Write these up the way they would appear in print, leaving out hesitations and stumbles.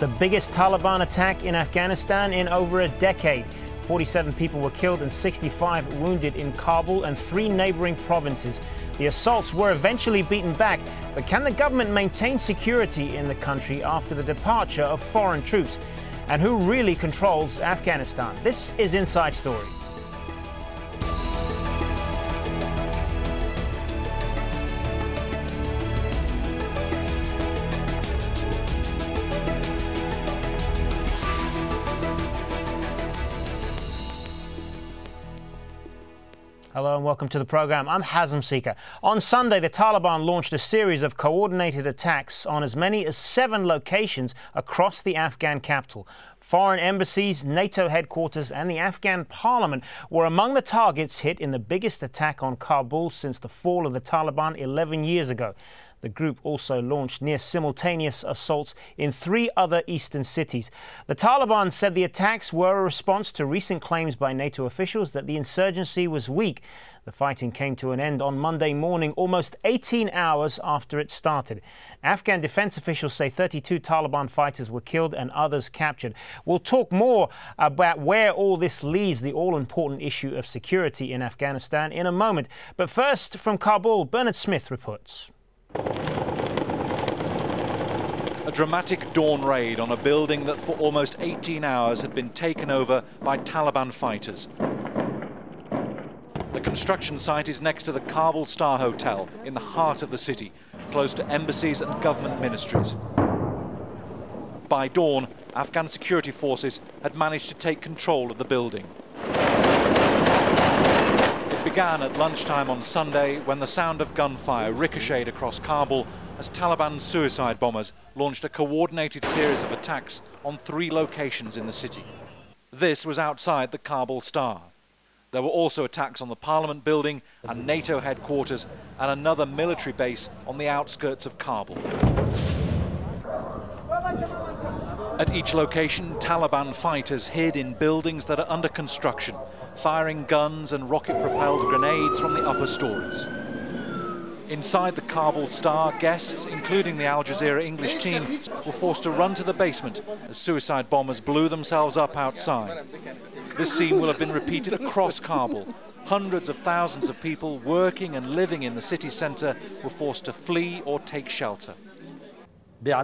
the biggest Taliban attack in Afghanistan in over a decade. 47 people were killed and 65 wounded in Kabul and 3 neighboring provinces. The assaults were eventually beaten back, but can the government maintain security in the country after the departure of foreign troops? And who really controls Afghanistan? This is Inside Story. Hello and welcome to the program. I'm Sediq. On Sunday, the Taliban launched a series of coordinated attacks on as many as 7 locations across the Afghan capital. Foreign embassies, NATO headquarters and the Afghan parliament were among the targets hit in the biggest attack on Kabul since the fall of the Taliban 11 years ago. The group also launched near-simultaneous assaults in 3 other eastern cities. The Taliban said the attacks were a response to recent claims by NATO officials that the insurgency was weak. The fighting came to an end on Monday morning, almost 18 hours after it started. Afghan defense officials say 32 Taliban fighters were killed and others captured. We'll talk more about where all this leaves the all-important issue of security in Afghanistan in a moment. But first, from Kabul, Bernard Smith reports. A dramatic dawn raid on a building that for almost 18 hours had been taken over by Taliban fighters. The construction site is next to the Kabul Star Hotel in the heart of the city, close to embassies and government ministries. By dawn, Afghan security forces had managed to take control of the building. It began at lunchtime on Sunday when the sound of gunfire ricocheted across Kabul as Taliban suicide bombers launched a coordinated series of attacks on 3 locations in the city. This was outside the Kabul Star. There were also attacks on the Parliament building and NATO headquarters and another military base on the outskirts of Kabul. At each location, Taliban fighters hid in buildings that are under construction, firing guns and rocket-propelled grenades from the upper stories. Inside the Kabul Star, guests, including the Al Jazeera English team, were forced to run to the basement as suicide bombers blew themselves up outside. This scene will have been repeated across Kabul. Hundreds of thousands of people working and living in the city centre were forced to flee or take shelter. In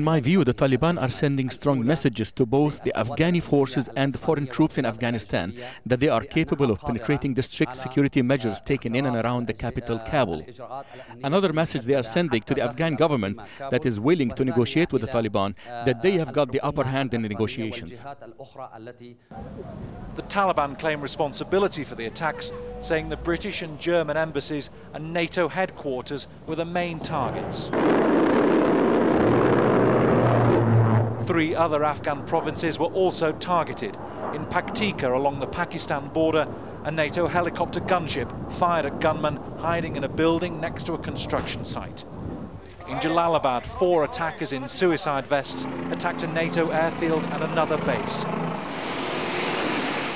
my view, the Taliban are sending strong messages to both the Afghani forces and the foreign troops in Afghanistan that they are capable of penetrating the strict security measures taken in and around the capital, Kabul. Another message they are sending to the Afghan government that is willing to negotiate with the Taliban that they have got the upper hand in the negotiations. The Taliban claim responsibility for the attacks, saying the British and German embassies and NATO headquarters were the main targets. 3 other Afghan provinces were also targeted. In Paktika, along the Pakistan border, a NATO helicopter gunship fired at gunmen hiding in a building next to a construction site. In Jalalabad, 4 attackers in suicide vests attacked a NATO airfield and another base.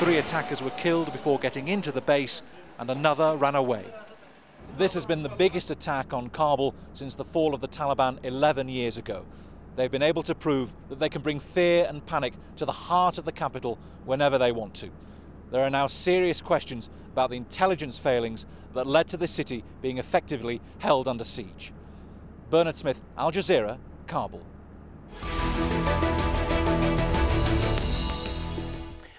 3 attackers were killed before getting into the base, and another ran away. This has been the biggest attack on Kabul since the fall of the Taliban 11 years ago. They've been able to prove that they can bring fear and panic to the heart of the capital whenever they want to. There are now serious questions about the intelligence failings that led to the city being effectively held under siege. Bernard Smith, Al Jazeera, Kabul.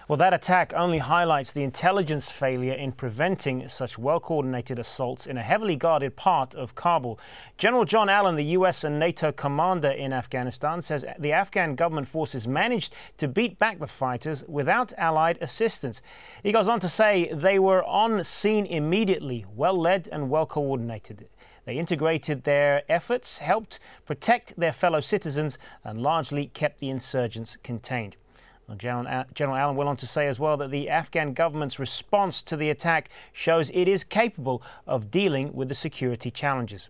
Well, that attack only highlights the intelligence failure in preventing such well-coordinated assaults in a heavily guarded part of Kabul. General John Allen, the US and NATO commander in Afghanistan, says the Afghan government forces managed to beat back the fighters without Allied assistance. He goes on to say they were on scene immediately, well-led and well-coordinated. They integrated their efforts, helped protect their fellow citizens and largely kept the insurgents contained. General Allen went on to say as well that the Afghan government's response to the attack shows it is capable of dealing with the security challenges.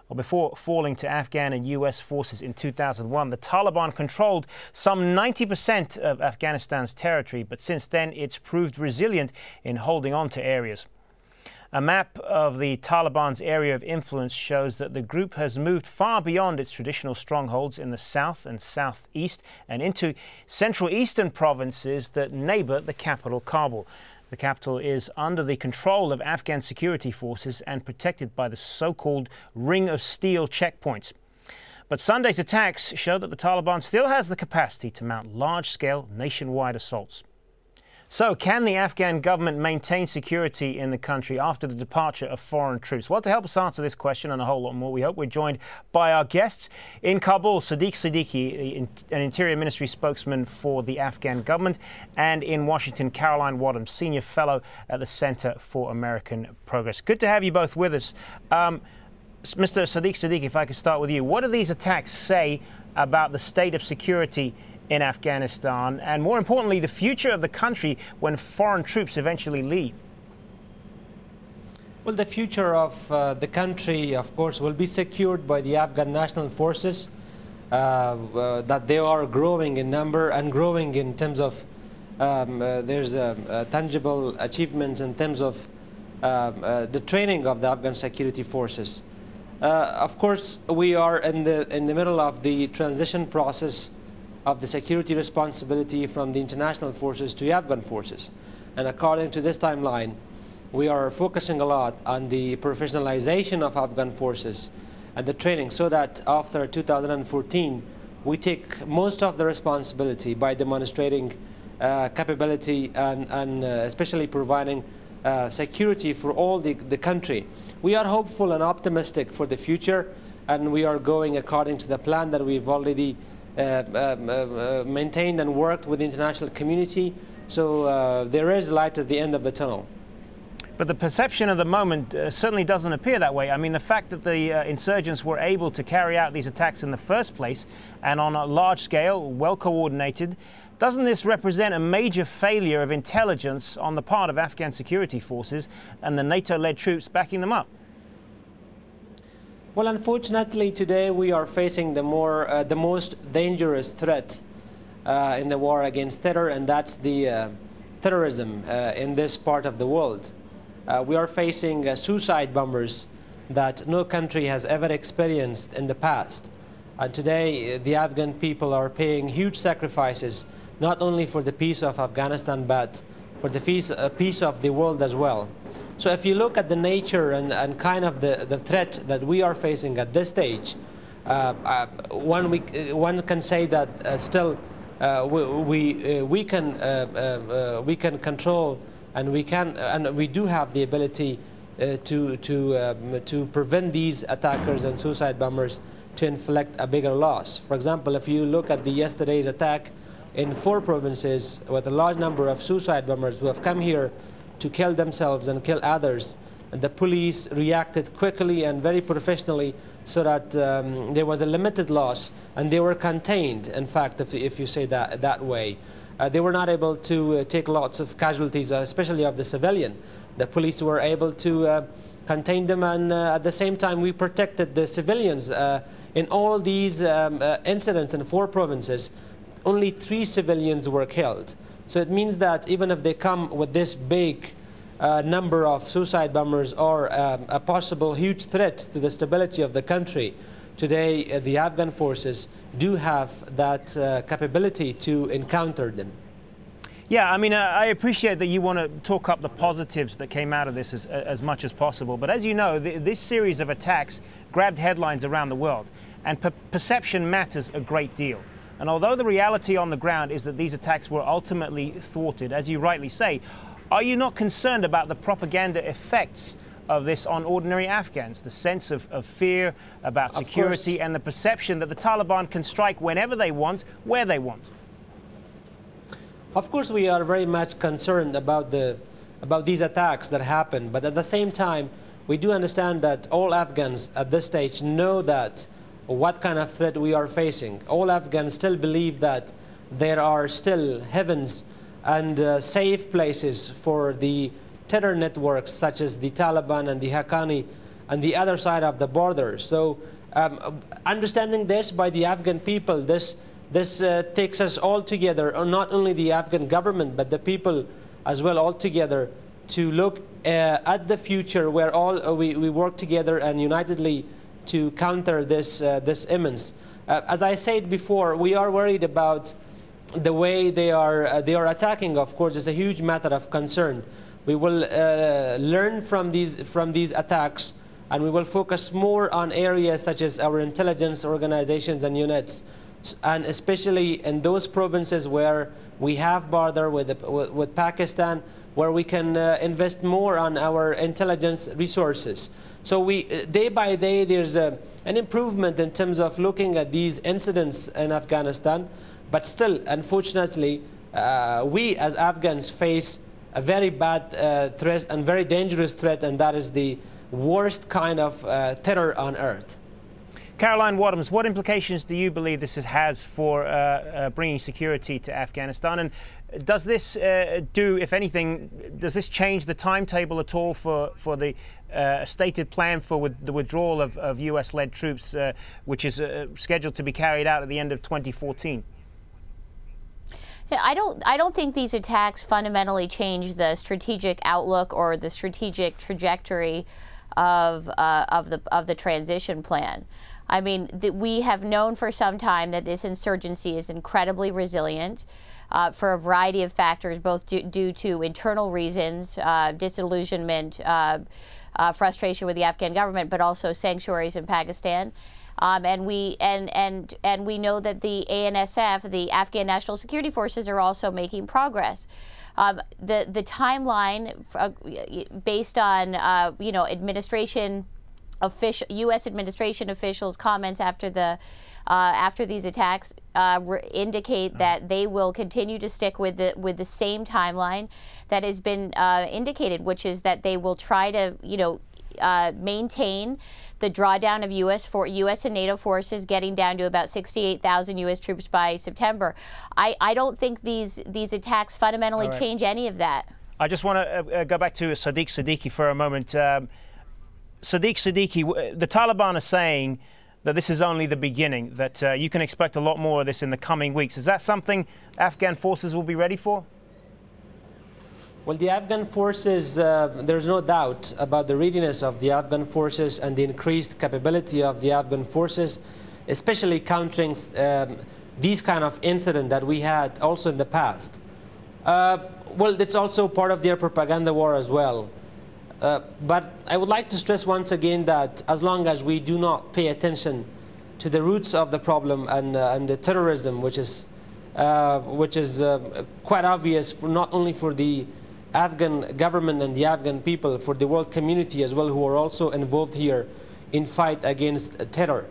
Well, before falling to Afghan and US forces in 2001, the Taliban controlled some 90% of Afghanistan's territory, but since then it's proved resilient in holding on to areas. A map of the Taliban's area of influence shows that the group has moved far beyond its traditional strongholds in the south and southeast and into central eastern provinces that neighbor the capital, Kabul. The capital is under the control of Afghan security forces and protected by the so-called Ring of Steel checkpoints. But Sunday's attacks show that the Taliban still has the capacity to mount large-scale nationwide assaults. So, can the Afghan government maintain security in the country after the departure of foreign troops? Well, to help us answer this question and a whole lot more, we hope we're joined by our guests. In Kabul, Sediqqi, an Interior Ministry spokesman for the Afghan government, and in Washington, Caroline Wadhams, Senior Fellow at the Center for American Progress. Good to have you both with us. Mr. Sediq, if I could start with you. What do these attacks say about the state of security in Afghanistan, and more importantly, the future of the country when foreign troops eventually leave? Well, the future of the country, of course, will be secured by the Afghan national forces, that they are growing in number and growing in terms of there's tangible achievements in terms of the training of the Afghan security forces. Of course, we are in the middle of the transition process of the security responsibility from the international forces to the Afghan forces. And according to this timeline, we are focusing a lot on the professionalization of Afghan forces and the training, so that after 2014, we take most of the responsibility by demonstrating capability and especially providing security for all the country. We are hopeful and optimistic for the future, and we are going according to the plan that we've already maintained and worked with the international community. So there is light at the end of the tunnel. But the perception at the moment certainly doesn't appear that way. I mean, the fact that the insurgents were able to carry out these attacks in the first place and on a large scale, well coordinated, doesn't this represent a major failure of intelligence on the part of Afghan security forces and the NATO-led troops backing them up? Well, unfortunately, today we are facing the most dangerous threat in the war against terror, and that's the terrorism in this part of the world. We are facing suicide bombers that no country has ever experienced in the past. And today, the Afghan people are paying huge sacrifices, not only for the peace of Afghanistan, but for the peace of the world as well. So if you look at the nature and kind of the threat that we are facing at this stage, one can say that still we can control, and we do have the ability to prevent these attackers and suicide bombers to inflict a bigger loss. For example, if you look at yesterday's attack in 4 provinces with a large number of suicide bombers who have come here to kill themselves and kill others, and the police reacted quickly and very professionally, so that there was a limited loss, and they were contained. In fact, if you say that way, they were not able to take lots of casualties, especially of the civilian. The police were able to contain them, and at the same time we protected the civilians. In all these incidents in 4 provinces, only 3 civilians were killed. So it means that even if they come with this big number of suicide bombers or a possible huge threat to the stability of the country, today the Afghan forces do have that capability to encounter them. Yeah, I mean, I appreciate that you want to talk up the positives that came out of this as much as possible. But as you know, this series of attacks grabbed headlines around the world, and perception matters a great deal. And although the reality on the ground is that these attacks were ultimately thwarted, as you rightly say, are you not concerned about the propaganda effects of this on ordinary Afghans? The sense of fear about security and the perception that the Taliban can strike whenever they want, where they want? Of course, we are very much concerned about these attacks that happen, but at the same time, we do understand that all Afghans at this stage know that what kind of threat we are facing. All Afghans still believe that there are still heavens and safe places for the terror networks such as the Taliban and the Haqqani and the other side of the border. So understanding this by the Afghan people, this takes us all together, not only the Afghan government, but the people as well all together, to look at the future where we work together and unitedly to counter this immense. As I said before, we are worried about the way they are attacking. Of course, it's a huge matter of concern. We will learn from these attacks, and we will focus more on areas such as our intelligence organizations and units, and especially in those provinces where we have border with Pakistan, where we can invest more on our intelligence resources. So day by day, there's an improvement in terms of looking at these incidents in Afghanistan, but still, unfortunately, we as Afghans face a very bad threat and very dangerous threat, and that is the worst kind of terror on earth. Caroline Wadhams, what implications do you believe this has for bringing security to Afghanistan? And does this do, if anything, does this change the timetable at all for the stated plan for the withdrawal of US-led troops, which is scheduled to be carried out at the end of 2014? I don't think these attacks fundamentally change the strategic outlook or the strategic trajectory of the transition plan. I mean, we have known for some time that this insurgency is incredibly resilient for a variety of factors, both due to internal reasons, disillusionment, frustration with the Afghan government, but also sanctuaries in Pakistan. And we know that the ANSF, the Afghan National Security Forces, are also making progress. The timeline based on U.S. administration officials' comments after these attacks indicate that they will continue to stick with the same timeline that has been indicated, which is that they will try to maintain the drawdown of U.S. and NATO forces, getting down to about 68,000 U.S. troops by September. I don't think these attacks fundamentally change any of that. I just want to go back to Sediqqi for a moment. Sediqqi, the Taliban are saying that this is only the beginning, that you can expect a lot more of this in the coming weeks. Is that something Afghan forces will be ready for? Well, the Afghan forces, there's no doubt about the readiness of the Afghan forces and the increased capability of the Afghan forces, especially countering these kind of incidents that we had also in the past. Well, it's also part of their propaganda war as well. But I would like to stress once again that as long as we do not pay attention to the roots of the problem and the terrorism, which is quite obvious for not only for the Afghan government and the Afghan people, for the world community as well, who are also involved here in fight against terror.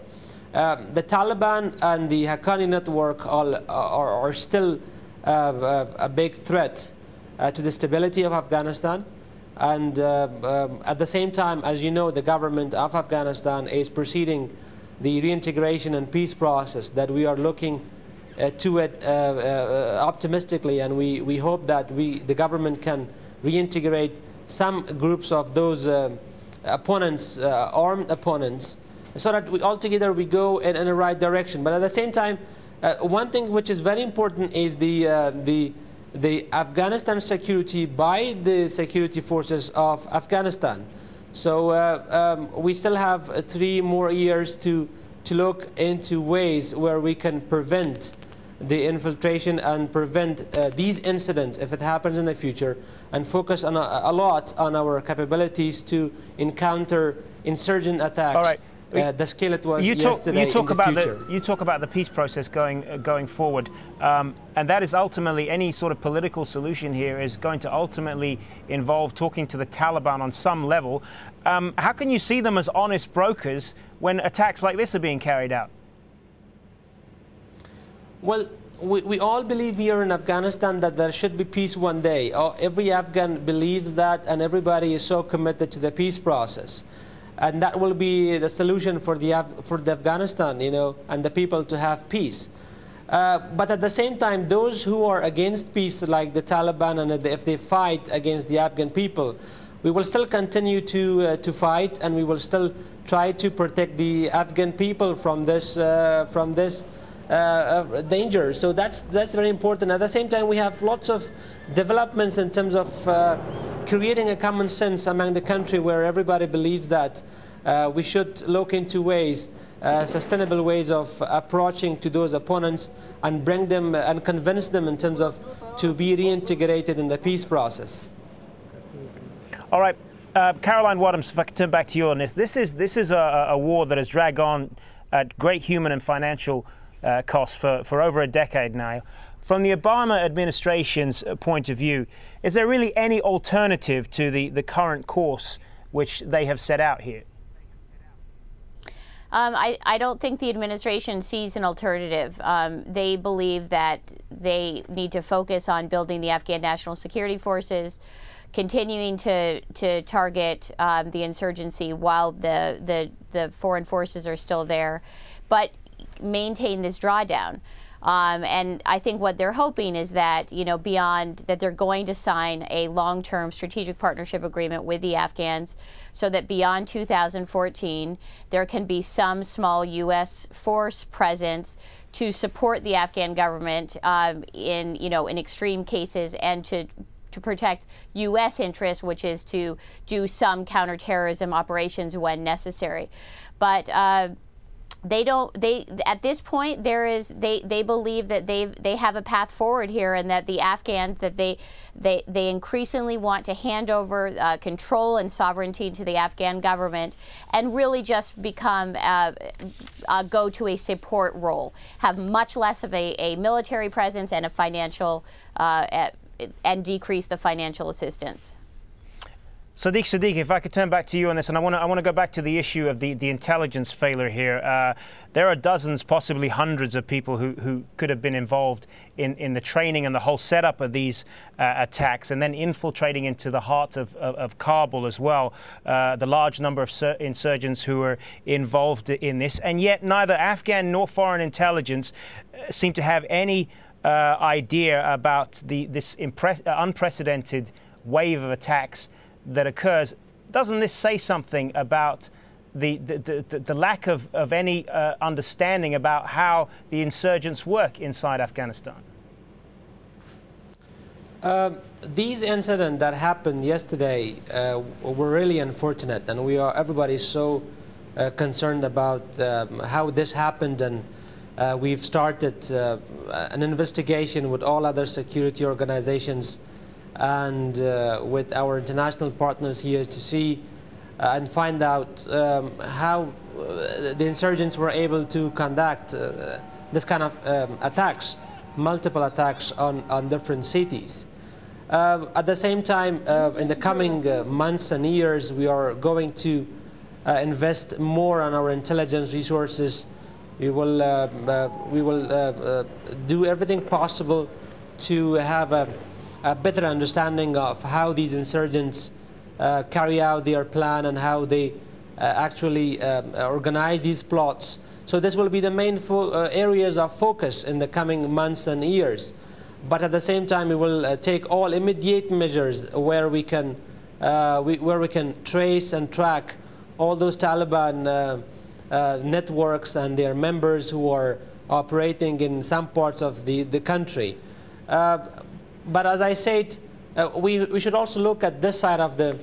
The Taliban and the Haqqani network are still a big threat to the stability of Afghanistan. And at the same time, as you know, the government of Afghanistan is proceeding the reintegration and peace process that we are looking to it optimistically, and we hope that the government can reintegrate some groups of those opponents, armed opponents, so that altogether we go in the right direction. But at the same time, one thing which is very important is the Afghanistan security by the security forces of Afghanistan. So we still have 3 more years to look into ways where we can prevent the infiltration and prevent these incidents if it happens in the future, and focus on a lot on our capabilities to encounter insurgent attacks. All right. The scale it was yesterday. You talk about the peace process going forward, and that is ultimately, any sort of political solution here is going to ultimately involve talking to the Taliban on some level. How can you see them as honest brokers when attacks like this are being carried out? Well, we all believe here in Afghanistan that there should be peace one day. Every Afghan believes that, and everybody is so committed to the peace process. And that will be the solution for the Afghanistan, and the people to have peace. But at the same time, those who are against peace, like the Taliban, and if they fight against the Afghan people, we will still continue to fight, and we will still try to protect the Afghan people from this danger. So that's very important. At the same time, we have lots of developments in terms of creating a common sense among the country where everybody believes that we should look into ways, sustainable ways of approaching to those opponents and bring them and convince them in terms of to be reintegrated in the peace process. All right. Caroline Wadhams, if I could turn back to you on this. This is a war that has dragged on at great human and financial costs for over a decade now. From the Obama administration's point of view, is there really any alternative to the current course which they have set out here? I don't think the administration sees an alternative. They believe that they need to focus on building the Afghan National Security Forces, continuing to target the insurgency while the foreign forces are still there, but maintain this drawdown. And I think what they're hoping is that, beyond that, they're going to sign a long-term strategic partnership agreement with the Afghans so that beyond 2014, there can be some small U.S. force presence to support the Afghan government in extreme cases and to protect U.S. interests, which is to do some counterterrorism operations when necessary. But at this point they believe that they have a path forward here, and that the Afghans, that they increasingly want to hand over control and sovereignty to the Afghan government and really just become go to a support role, have much less of a military presence and a financial and decrease the financial assistance. Sediq, if I could turn back to you on this, and I want to go back to the issue of the intelligence failure here. There are dozens, possibly hundreds of people who could have been involved in the training and the whole setup of these attacks, and then infiltrating into the heart of Kabul as well. The large number of insurgents who were involved in this, and yet neither Afghan nor foreign intelligence seem to have any idea about this unprecedented wave of attacks that occurs. Doesn't this say something about the lack of any understanding about how the insurgents work inside Afghanistan? These incidents that happened yesterday were really unfortunate, and everybody is so concerned about how this happened, and we've started an investigation with all other security organizations and with our international partners here to see and find out how the insurgents were able to conduct this kind of attacks, multiple attacks on different cities. At the same time, in the coming months and years, we are going to invest more on our intelligence resources. We will do everything possible to have a better understanding of how these insurgents carry out their plan and how they actually organize these plots. So this will be the main areas of focus in the coming months and years. But at the same time, we will take all immediate measures where we can trace and track all those Taliban networks and their members who are operating in some parts of the country. But as I said, we should also look at this side of the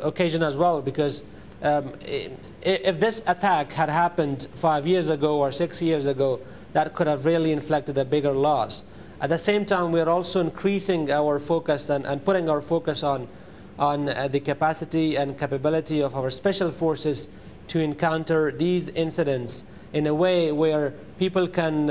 occasion as well, because if this attack had happened 5 years ago or 6 years ago, that could have really inflicted a bigger loss. At the same time, we are also increasing our focus and putting our focus on the capacity and capability of our special forces to encounter these incidents in a way where people can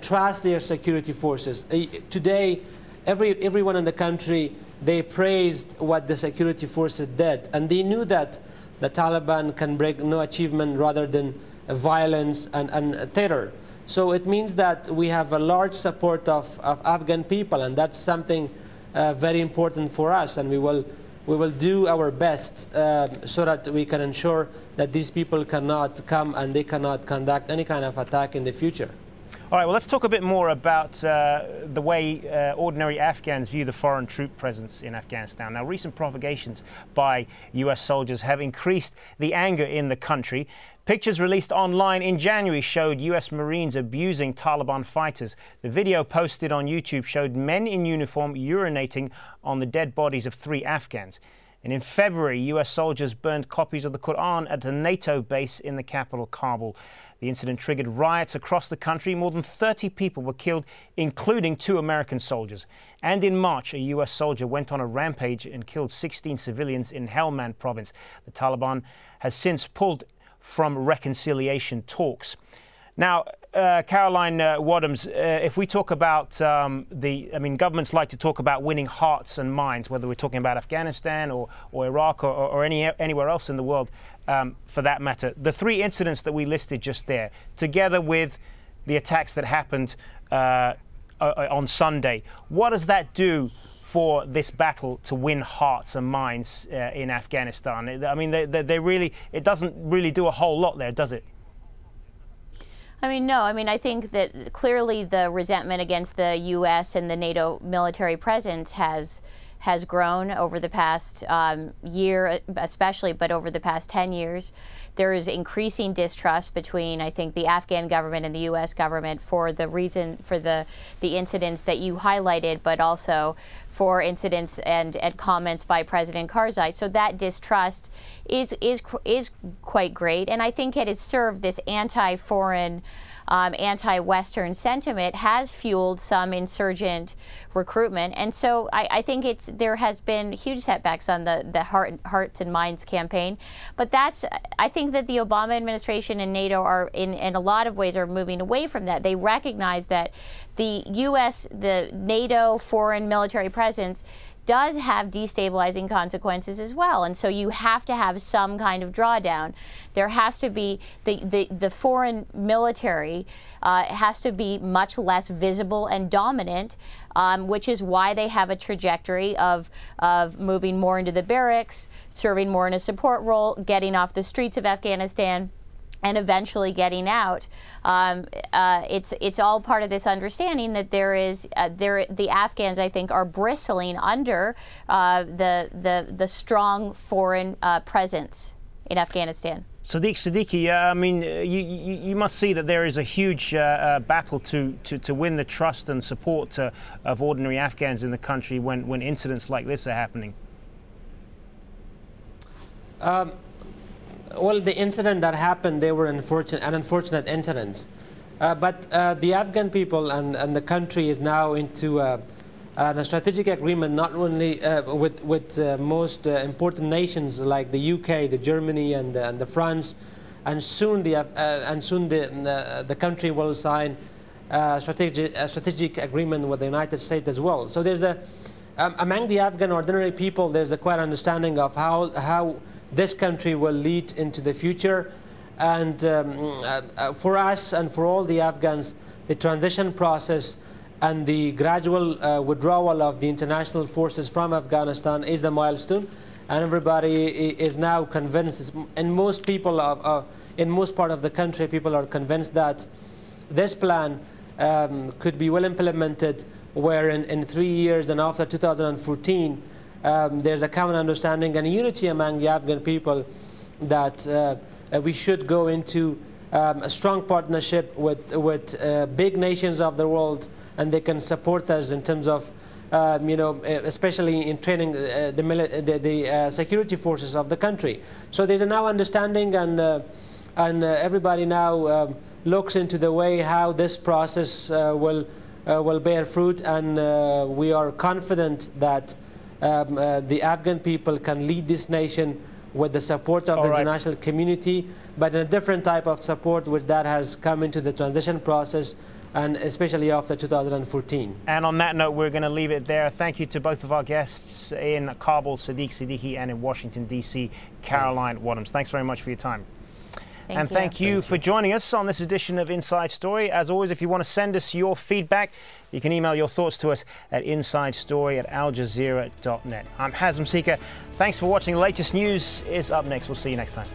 trust their security forces. Today, everyone in the country, they praised what the security forces did, and they knew that the Taliban can bring no achievement rather than violence and terror. So it means that we have a large support of Afghan people, and that's something very important for us, and we will do our best so that we can ensure that these people cannot come and they cannot conduct any kind of attack in the future. All right, well, let's talk a bit more about the way ordinary Afghans view the foreign troop presence in Afghanistan. Now, recent provocations by US soldiers have increased the anger in the country. Pictures released online in January showed US Marines abusing Taliban fighters. The video posted on YouTube showed men in uniform urinating on the dead bodies of 3 Afghans. And in February, US soldiers burned copies of the Quran at a NATO base in the capital, Kabul. The incident triggered riots across the country. More than 30 people were killed, including 2 American soldiers. And in March, a US soldier went on a rampage and killed 16 civilians in Helmand province. The Taliban has since pulled from reconciliation talks. Now, Caroline Wadhams, if we talk about governments like to talk about winning hearts and minds, whether we're talking about Afghanistan or Iraq or anywhere else in the world, for that matter. The 3 incidents that we listed just there, together with the attacks that happened on Sunday, what does that do for this battle to win hearts and minds in Afghanistan? I mean, it doesn't really do a whole lot there, does it? I mean, no. I mean, I think that clearly the resentment against the U.S. and the NATO military presence has grown over the past year, especially, but over the past 10 years. There is increasing distrust between, I think, the Afghan government and the U.S. government for the reason for the incidents that you highlighted, but also for incidents and comments by President Karzai. So that distrust is quite great, and I think it has served this anti-foreign, anti-Western sentiment, has fueled some insurgent recruitment, and so I think there has been huge setbacks on the Hearts and Minds campaign. But I think that the Obama administration and NATO are in a lot of ways are moving away from that. They recognize that the U.S., the NATO foreign military presence does have destabilizing consequences as well, and so you have to have some kind of drawdown. There has to be the foreign military has to be much less visible and dominant, which is why they have a trajectory of moving more into the barracks, serving more in a support role, getting off the streets of Afghanistan, and eventually getting out. It's all part of this understanding that the Afghans, I think, are bristling under the strong foreign presence in Afghanistan. Sediqqi, I mean, you must see that there is a huge battle to win the trust and support of ordinary Afghans in the country when incidents like this are happening. Well, the incident that happened, they were unfortunate incidents. But the Afghan people and the country is now into a strategic agreement, not only with most important nations like the UK, the Germany, and the France, and soon the country will sign a strategic agreement with the United States as well. So there's among the Afghan ordinary people, there's a quite understanding of how this country will lead into the future. And for us and for all the Afghans, the transition process and the gradual withdrawal of the international forces from Afghanistan is the milestone. And everybody is now convinced, and most people in most part of the country, people are convinced that this plan could be well implemented, where in 3 years and after 2014, there's a common understanding and unity among the Afghan people that we should go into a strong partnership with big nations of the world, and they can support us in terms of, especially in training the security forces of the country. So there's a now understanding, and everybody now looks into the way how this process will bear fruit, and we are confident that the Afghan people can lead this nation with the support of the international community, but in a different type of support which that has come into the transition process, and especially after 2014. And on that note, we're going to leave it there. Thank you to both of our guests in Kabul, Sediqqi, and in Washington, D.C., Caroline Wadhams. Thanks very much for your time. Thank you for joining us on this edition of Inside Story. As always, if you want to send us your feedback, you can email your thoughts to us at insidestory@aljazeera.net. I'm Hazem Sika. Thanks for watching. The latest news is up next. We'll see you next time.